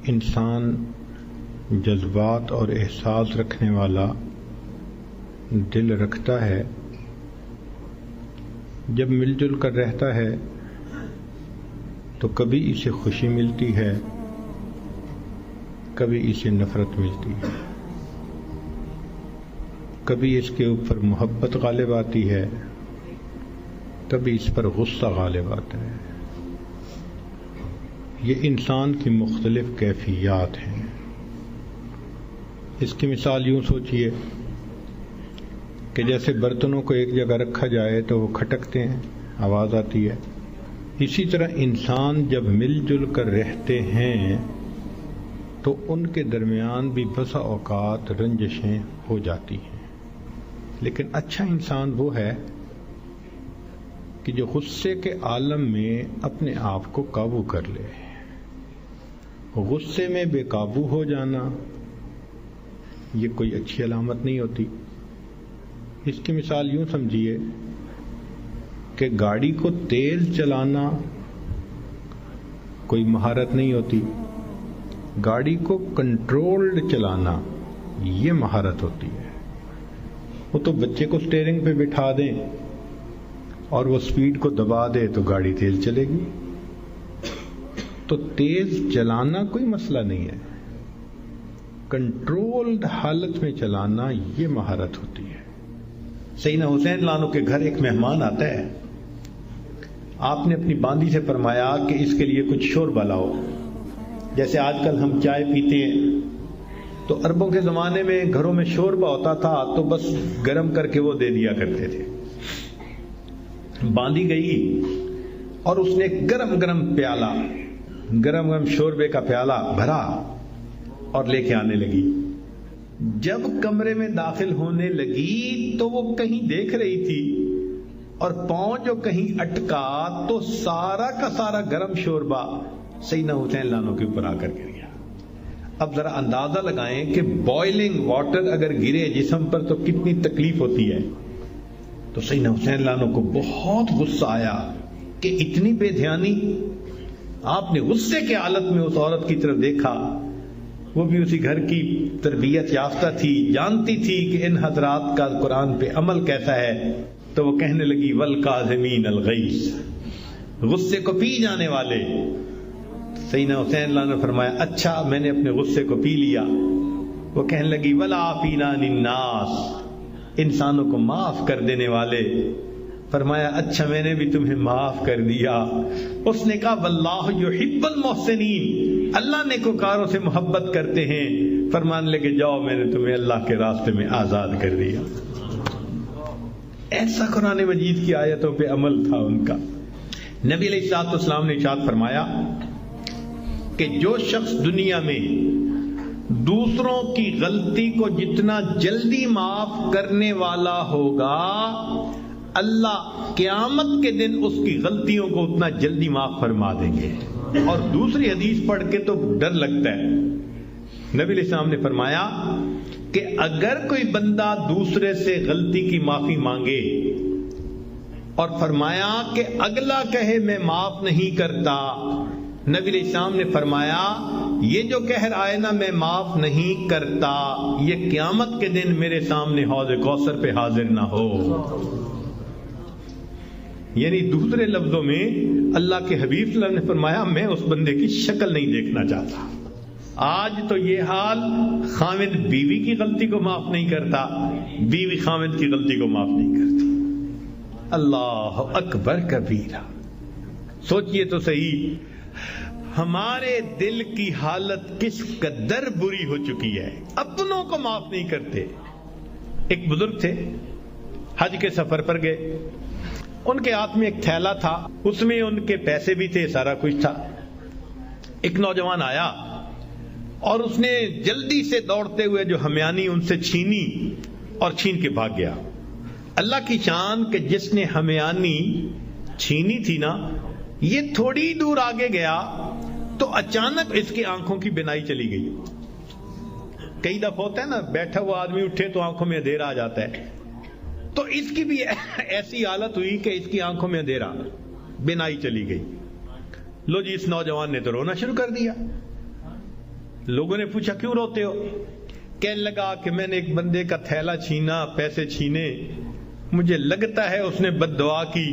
انسان جذبات اور احساس رکھنے والا دل رکھتا ہے، جب مل جل کر رہتا ہے تو کبھی اسے خوشی ملتی ہے، کبھی اسے نفرت ملتی ہے، کبھی اس کے اوپر محبت غالب آتی ہے، کبھی اس پر غصہ غالب آتا ہے۔ یہ انسان کی مختلف کیفیات ہیں۔ اس کی مثال یوں سوچئے کہ جیسے برتنوں کو ایک جگہ رکھا جائے تو وہ کھٹکتے ہیں، آواز آتی ہے، اسی طرح انسان جب مل جل کر رہتے ہیں تو ان کے درمیان بھی بسا اوقات رنجشیں ہو جاتی ہیں۔ لیکن اچھا انسان وہ ہے کہ جو غصے کے عالم میں اپنے آپ کو قابو کر لے۔ غصے میں بے قابو ہو جانا یہ کوئی اچھی علامت نہیں ہوتی۔ اس کی مثال یوں سمجھیے کہ گاڑی کو تیز چلانا کوئی مہارت نہیں ہوتی، گاڑی کو کنٹرولڈ چلانا یہ مہارت ہوتی ہے۔ وہ تو بچے کو سٹیئرنگ پہ بٹھا دیں اور وہ سپیڈ کو دبا دے تو گاڑی تیز چلے گی۔ تو تیز چلانا کوئی مسئلہ نہیں ہے، کنٹرولڈ حالت میں چلانا یہ مہارت ہوتی ہے۔ سیدنا حسین لانو کے گھر ایک مہمان آتا ہے، آپ نے اپنی باندی سے فرمایا کہ اس کے لیے کچھ شوربہ لاؤ۔ جیسے آج کل ہم چائے پیتے ہیں تو عربوں کے زمانے میں گھروں میں شوربہ ہوتا تھا تو بس گرم کر کے وہ دے دیا کرتے تھے۔ باندی گئی اور اس نے گرم گرم پیالہ، گرم گرم شوربے کا پیالہ بھرا اور لے کے آنے لگی۔ جب کمرے میں داخل ہونے لگی تو وہ کہیں دیکھ رہی تھی اور پاؤں جو کہیں اٹکا تو سارا کا سارا گرم شوربہ سیدنا حسین لانو کے اوپر آ کر گر گیا۔ اب ذرا اندازہ لگائیں کہ بوائلنگ واٹر اگر گرے جسم پر تو کتنی تکلیف ہوتی ہے۔ تو سیدنا حسین لانو کو بہت غصہ آیا کہ اتنی بے دھیانی۔ آپ نے غصے کے حالت میں اس عورت کی طرف دیکھا، وہ بھی اسی گھر کی تربیت یافتہ تھی، جانتی تھی کہ ان حضرات کا قرآن پہ عمل کیسا ہے، تو وہ کہنے لگی والکاظمین الغیظ، غصے کو پی جانے والے۔ سیدنا حسین اللہ نے فرمایا اچھا میں نے اپنے غصے کو پی لیا۔ وہ کہنے لگی والعافین عن الناس، انسانوں کو معاف کر دینے والے۔ فرمایا اچھا میں نے بھی تمہیں معاف کر دیا۔ اس نے کہا واللہ یحب المحسنین، اللہ نیکوکاروں سے محبت کرتے ہیں۔ فرمانے لگے جاؤ میں نے تمہیں اللہ کے راستے میں آزاد کر دیا۔ ایسا قرآن مجید کی آیتوں پہ عمل تھا ان کا۔ نبی علیہ الصلوۃ والسلام نے ارشاد فرمایا کہ جو شخص دنیا میں دوسروں کی غلطی کو جتنا جلدی معاف کرنے والا ہوگا، اللہ قیامت کے دن اس کی غلطیوں کو اتنا جلدی معاف فرما دیں گے۔ اور دوسری حدیث پڑھ کے تو ڈر لگتا ہے۔ نبی علیہ السلام نے فرمایا کہ اگر کوئی بندہ دوسرے سے غلطی کی معافی مانگے اور فرمایا کہ اگلا کہے میں معاف نہیں کرتا، نبی علیہ السلام نے فرمایا یہ جو کہہ رہا ہے نا میں معاف نہیں کرتا، یہ قیامت کے دن میرے سامنے حوض کوثر پہ حاضر نہ ہو۔ یعنی دوسرے لفظوں میں اللہ کے حبیب صلی اللہ علیہ وسلم نے فرمایا میں اس بندے کی شکل نہیں دیکھنا چاہتا۔ آج تو یہ حال، خاوند بیوی کی غلطی کو معاف نہیں کرتا، بیوی خاوند کی غلطی کو معاف نہیں کرتی۔ اللہ اکبر کبیرہ۔ سوچئے تو صحیح ہمارے دل کی حالت کس قدر بری ہو چکی ہے، اپنوں کو معاف نہیں کرتے۔ ایک بزرگ تھے، حج کے سفر پر گئے، ان کے ہاتھ میں ایک تھیلا تھا، اس میں ان کے پیسے بھی تھے، سارا کچھ تھا۔ ایک نوجوان آیا اور اس نے جلدی سے دوڑتے ہوئے جو ہمیانی ان سے چھینی اور چھین کے بھاگ گیا۔ اللہ کی شان کہ جس نے ہمیانی چھینی تھی نا، یہ تھوڑی دور آگے گیا تو اچانک اس کی آنکھوں کی بینائی چلی گئی۔ کئی دفعہ ہوتا ہے نا بیٹھا ہوا آدمی اٹھے تو آنکھوں میں اندھیرا آ جاتا ہے، تو اس کی بھی ایسی حالت ہوئی کہ اس کی آنکھوں میں اندھیرا، بینائی چلی گئی۔ لو جی اس نوجوان نے تو رونا شروع کر دیا۔ لوگوں نے پوچھا کیوں روتے ہو؟ کہنے لگا کہ میں نے ایک بندے کا تھیلا چھینا، پیسے چھینے، مجھے لگتا ہے اس نے بد دعا کی،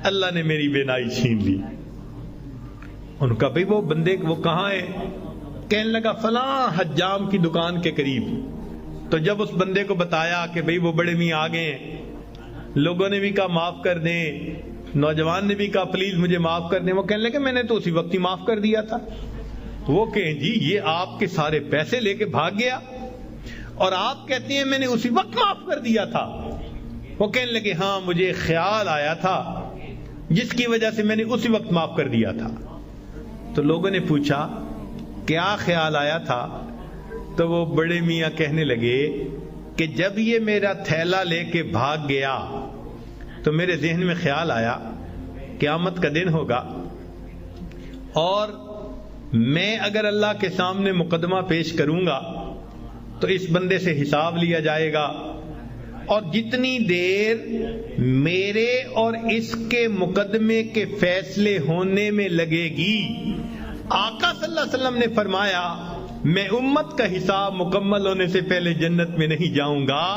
اللہ نے میری بینائی چھین لی۔ ان کا بھئی وہ بندے وہ کہاں ہے؟ کہنے لگا فلاں حجام کی دکان کے قریب۔ تو جب اس بندے کو بتایا کہ بھئی وہ بڑے میاں آ گئے ہیں، لوگوں نے بھی کہا معاف کر دیں، نوجوان نے بھی کہا پلیز مجھے معاف کر دیں، وہ کہنے لگے میں نے تو اسی وقت ہی معاف کر دیا تھا۔ وہ کہیں جی یہ آپ کے سارے پیسے لے کے بھاگ گیا اور آپ کہتے ہیں میں نے اسی وقت معاف کر دیا تھا۔ وہ کہنے لگے ہاں مجھے خیال آیا تھا جس کی وجہ سے میں نے اسی وقت معاف کر دیا تھا۔ تو لوگوں نے پوچھا کیا خیال آیا تھا؟ تو وہ بڑے میاں کہنے لگے کہ جب یہ میرا تھیلا لے کے بھاگ گیا تو میرے ذہن میں خیال آیا قیامت کا دن ہوگا اور میں اگر اللہ کے سامنے مقدمہ پیش کروں گا تو اس بندے سے حساب لیا جائے گا، اور جتنی دیر میرے اور اس کے مقدمے کے فیصلے ہونے میں لگے گی، آقا صلی اللہ علیہ وسلم نے فرمایا میں امت کا حساب مکمل ہونے سے پہلے جنت میں نہیں جاؤں گا۔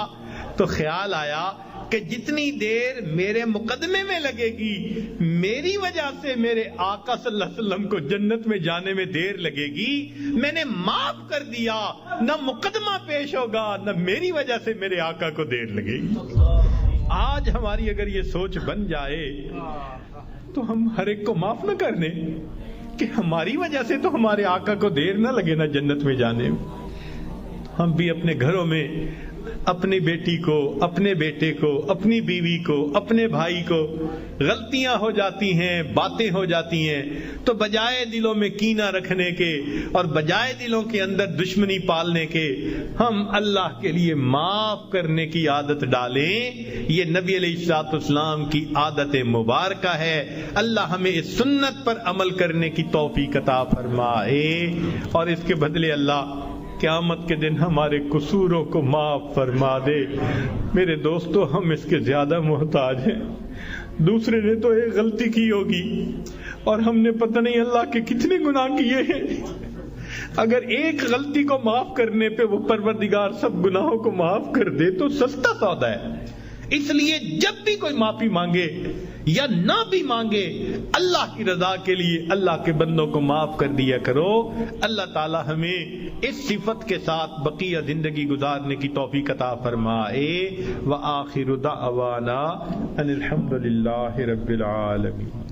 تو خیال آیا کہ جتنی دیر میرے مقدمے میں لگے گی، میری وجہ سے میرے آقا صلی اللہ علیہ وسلم کو جنت میں جانے میں دیر لگے گی، میں نے معاف کر دیا، نہ مقدمہ پیش ہوگا نہ میری وجہ سے میرے آقا کو دیر لگے گی۔ آج ہماری اگر یہ سوچ بن جائے تو ہم ہر ایک کو معاف نہ کر دیں کہ ہماری وجہ سے تو ہمارے آقا کو دیر نہ لگے نا جنت میں جانے میں۔ ہم بھی اپنے گھروں میں اپنی بیٹی کو، اپنے بیٹے کو، اپنی بیوی کو، اپنے بھائی کو غلطیاں ہو جاتی ہیں، باتیں ہو جاتی ہیں، تو بجائے دلوں میں کینہ رکھنے کے اور بجائے دلوں کے اندر دشمنی پالنے کے، ہم اللہ کے لیے معاف کرنے کی عادت ڈالیں۔ یہ نبی علیہ الصلوۃ والسلام کی عادت مبارکہ ہے۔ اللہ ہمیں اس سنت پر عمل کرنے کی توفیق عطا فرمائے، اور اس کے بدلے اللہ قیامت کے دن ہمارے قصوروں کو معاف فرما دے۔ میرے دوستو ہم اس کے زیادہ محتاج ہیں۔ دوسرے نے تو ایک غلطی کی ہوگی اور ہم نے پتہ نہیں اللہ کے کتنے گناہ کیے ہیں۔ اگر ایک غلطی کو معاف کرنے پہ وہ پروردگار سب گناہوں کو معاف کر دے تو سستا سودا ہے۔ اس لیے جب بھی کوئی معافی مانگے یا نہ بھی مانگے، اللہ کی رضا کے لیے اللہ کے بندوں کو معاف کر دیا کرو۔ اللہ تعالی ہمیں اس صفت کے ساتھ بقیہ زندگی گزارنے کی توفیق عطا فرمائے۔ وآخر دعوانا ان الحمد للہ رب العالمین۔